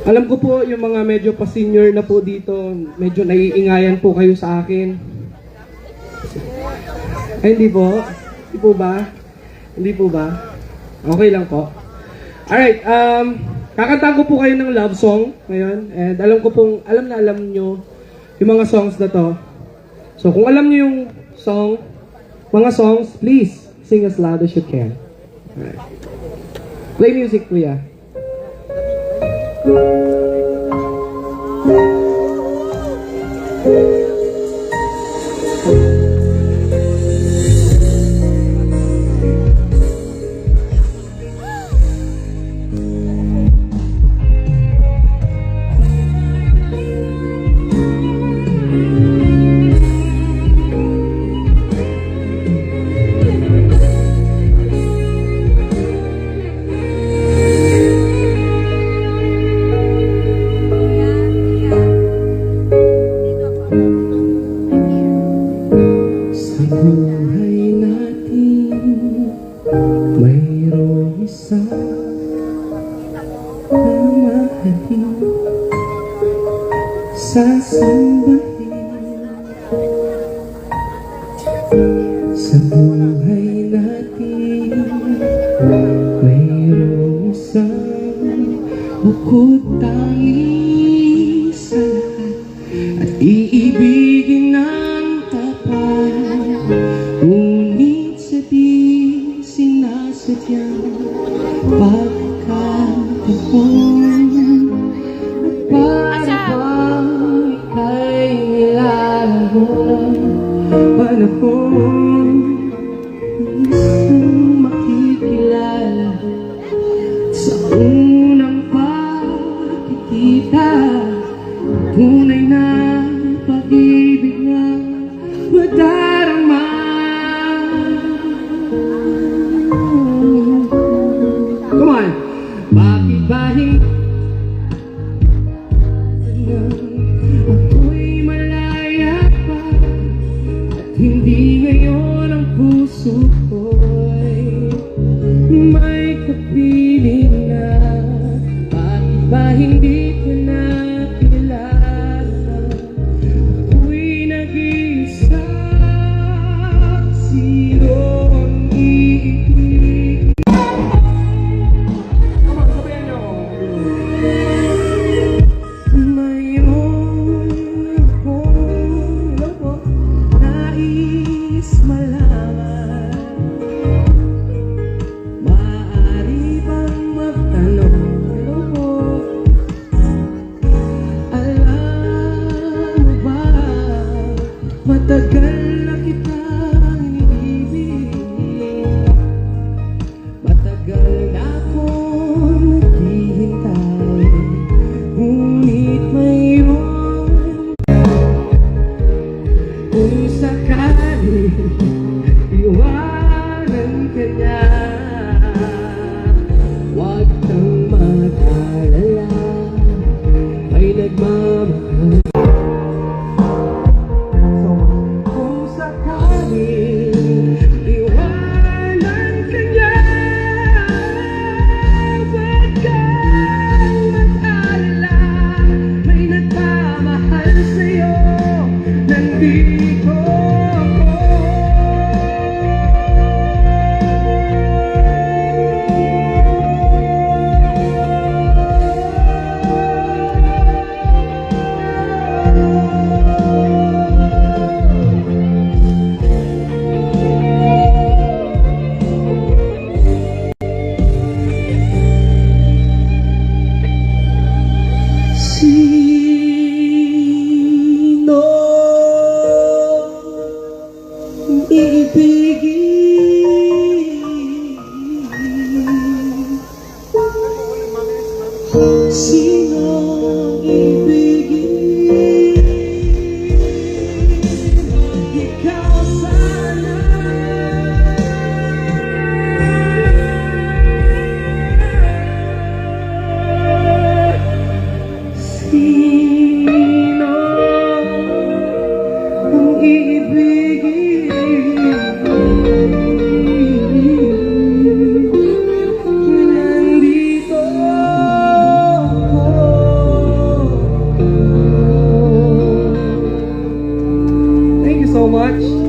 Alam ko po yung mga medyo pa-senior na po dito, medyo naiingayan po kayo sa akin. Ay, hindi po? Hindi po ba? Hindi po ba? Okay lang po. Alright, kakantahan ko po kayo ng love song ngayon. And alam ko pong, alam na alam nyo yung mga songs na to. So kung alam nyo yung song, mga songs, please sing as loud as you can. Alright. Play music, kuya. Sasambahin sa buhay natin, mayroong isang bukod tangi sa lahat at iibigin ng tapat, ngunit sa di sinasadyang pagkatapon. Panahon isang makikilala sa unang pagkikita, tunay na pag-ibig na madarama. Come on! Bakit ba hindi hindi ngayon ang puso ko'y may kapiling na? Bakit ba hindi ko na kilala? Ako'y nag-iisa, sino ang iibig? Come on, sabayan nyo! Matagal na kitang iniibig, matagal na akong naghihintay, ngunit mayroon kung sakali iwanan ka niya, huwag kang mag-alala, may nagmamahal. Sino ibigin? Ikaw sana. Sino ang ibigin? Nandito ako. much.